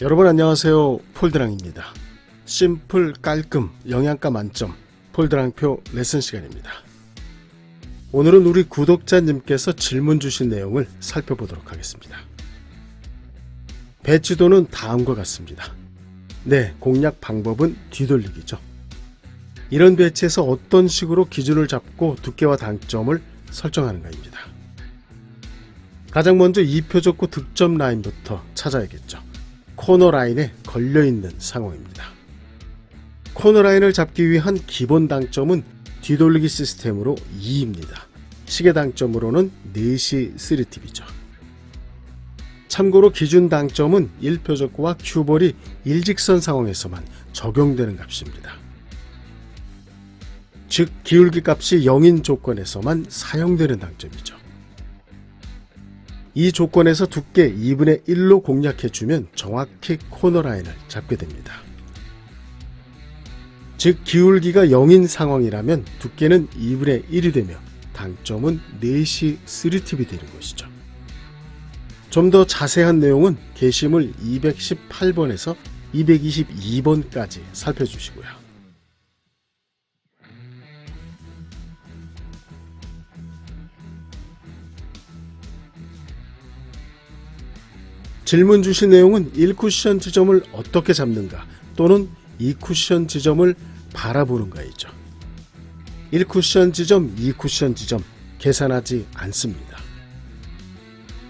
여러분 안녕하세요. 폴드랑입니다. 심플 깔끔 영양가 만점 폴드랑표 레슨 시간입니다. 오늘은 우리 구독자님께서 질문 주신 내용을 살펴보도록 하겠습니다. 배치도는 다음과 같습니다. 네, 공략 방법은 뒤돌리기죠. 이런 배치에서 어떤 식으로 기준을 잡고 두께와 당점을 설정하는가입니다. 가장 먼저 이표적구 득점 라인부터 찾아야겠죠. 코너 라인에 걸려있는 상황입니다. 코너 라인을 잡기 위한 기본 당점은 뒤돌리기 시스템으로 2입니다. 시계 당점으로는 4시 3팁이죠. 참고로 기준 당점은 1표적구와 큐볼이 일직선 상황에서만 적용되는 값입니다. 즉 기울기 값이 0인 조건에서만 사용되는 당점이죠. 이 조건에서 두께 2분의 1로 공략해주면 정확히 코너 라인을 잡게 됩니다. 즉 기울기가 0인 상황이라면 두께는 2분의 1이 되며 당점은 4시 3팁이 되는 것이죠. 좀 더 자세한 내용은 게시물 218번에서 222번까지 살펴주시고요. 질문 주신 내용은 1쿠션 지점을 어떻게 잡는가 또는 2쿠션 지점을 바라보는가이죠. 1쿠션 지점, 2쿠션 지점 계산하지 않습니다.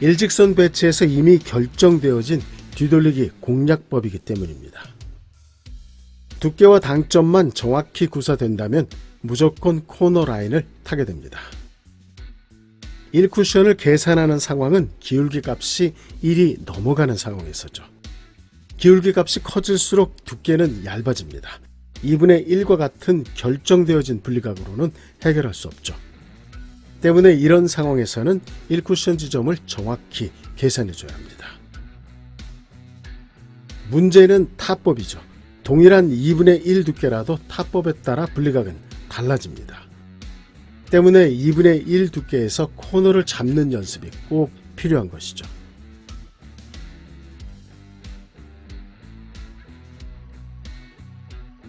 일직선 배치에서 이미 결정되어진 뒤돌리기 공략법이기 때문입니다. 두께와 당점만 정확히 구사된다면 무조건 코너 라인을 타게 됩니다. 1쿠션을 계산하는 상황은 기울기 값이 1이 넘어가는 상황에서죠. 기울기 값이 커질수록 두께는 얇아집니다. 2분의 1과 같은 결정되어진 분리각으로는 해결할 수 없죠. 때문에 이런 상황에서는 1쿠션 지점을 정확히 계산해줘야 합니다. 문제는 타법이죠. 동일한 2분의 1 두께라도 타법에 따라 분리각은 달라집니다. 때문에 2분의 1 두께에서 코너를 잡는 연습이 꼭 필요한 것이죠.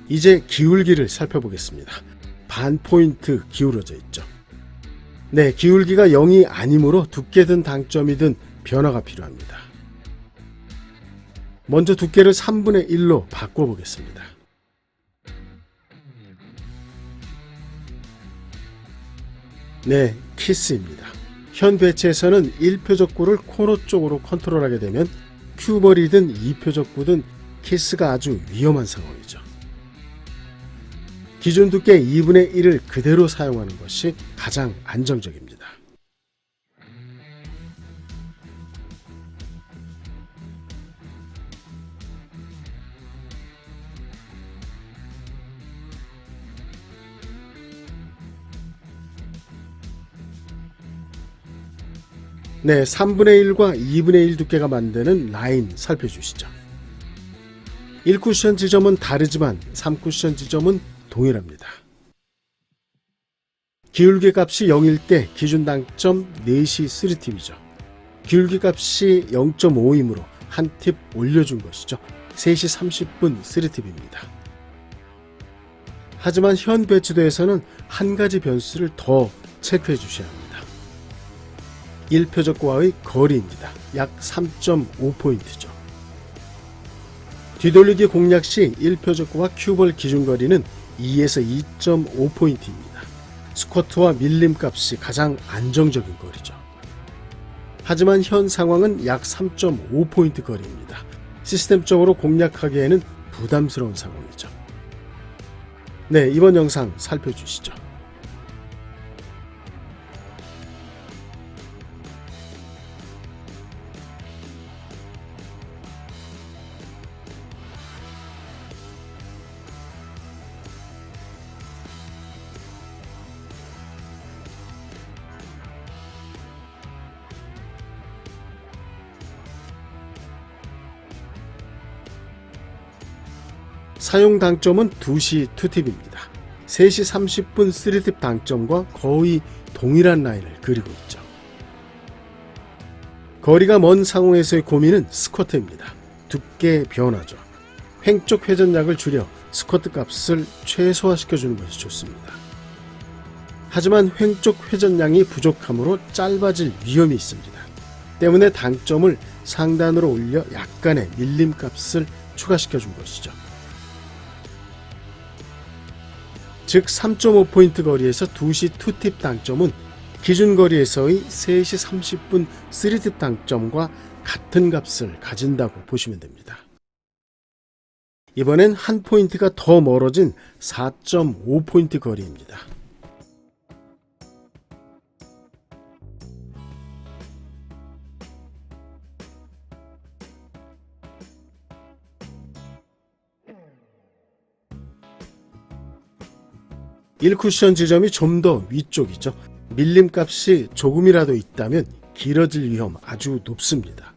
이제 기울기를 살펴보겠습니다. 반 포인트 기울어져 있죠. 네, 기울기가 0이 아니므로 두께든 당점이든 변화가 필요합니다. 먼저 두께를 3분의 1로 바꿔보겠습니다. 네, 키스입니다. 현 배치에서는 1표적구를 코너 쪽으로 컨트롤하게 되면 큐볼이든 2표적구든 키스가 아주 위험한 상황이죠. 기준 두께 2분의 1을 그대로 사용하는 것이 가장 안정적입니다. 네, 3분의 1과 2분의 1 두께가 만드는 라인 살펴주시죠. 1쿠션 지점은 다르지만 3쿠션 지점은 동일합니다. 기울기 값이 0일 때 기준 당점 4시 3팁이죠. 기울기 값이 0.5이므로 한 팁 올려준 것이죠. 3시 30분 3팁입니다. 하지만 현 배치도에서는 한 가지 변수를 더 체크해 주셔야 합니다. 1표적구와의 거리입니다. 약 3.5포인트죠. 뒤돌리기 공략 시 1표적구와 큐볼 기준거리는 2에서 2.5포인트입니다. 스쿼트와 밀림 값이 가장 안정적인 거리죠. 하지만 현 상황은 약 3.5포인트 거리입니다. 시스템적으로 공략하기에는 부담스러운 상황이죠. 네, 이번 영상 살펴주시죠. 사용 당점은 2시 2팁입니다. 3시 30분 3팁 당점과 거의 동일한 라인을 그리고 있죠. 거리가 먼 상황에서의 고민은 스쿼트입니다. 두께의 변화죠. 횡쪽 회전량을 줄여 스쿼트 값을 최소화시켜주는 것이 좋습니다. 하지만 횡쪽 회전량이 부족하므로 짧아질 위험이 있습니다. 때문에 당점을 상단으로 올려 약간의 밀림 값을 추가시켜준 것이죠. 즉 3.5포인트 거리에서 2시 2팁 당점은 기준 거리에서의 3시 30분 3팁 당점과 같은 값을 가진다고 보시면 됩니다. 이번엔 한 포인트가 더 멀어진 4.5포인트 거리입니다. 일 쿠션 지점이 좀 더 위쪽이죠. 밀림 값이 조금이라도 있다면 길어질 위험 아주 높습니다.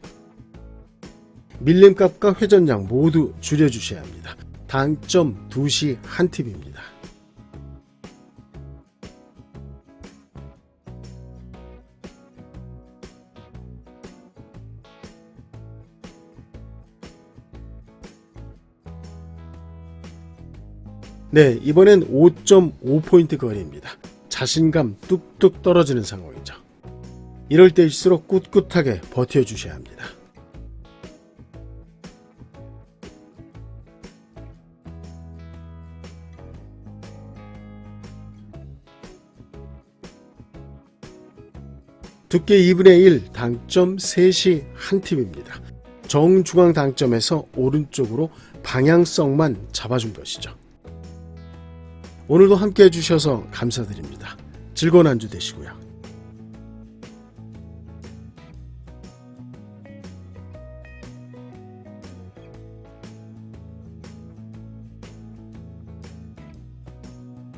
밀림 값과 회전량 모두 줄여주셔야 합니다. 당점 2시 1팁입니다. 네, 이번엔 5.5포인트 거리입니다. 자신감 뚝뚝 떨어지는 상황이죠. 이럴 때일수록 꿋꿋하게 버텨주셔야 합니다. 두께 2분의 1, 당점 3시 1팁입니다. 정중앙 당점에서 오른쪽으로 방향성만 잡아준 것이죠. 오늘도 함께 해주셔서 감사드립니다. 즐거운 한 주 되시고요.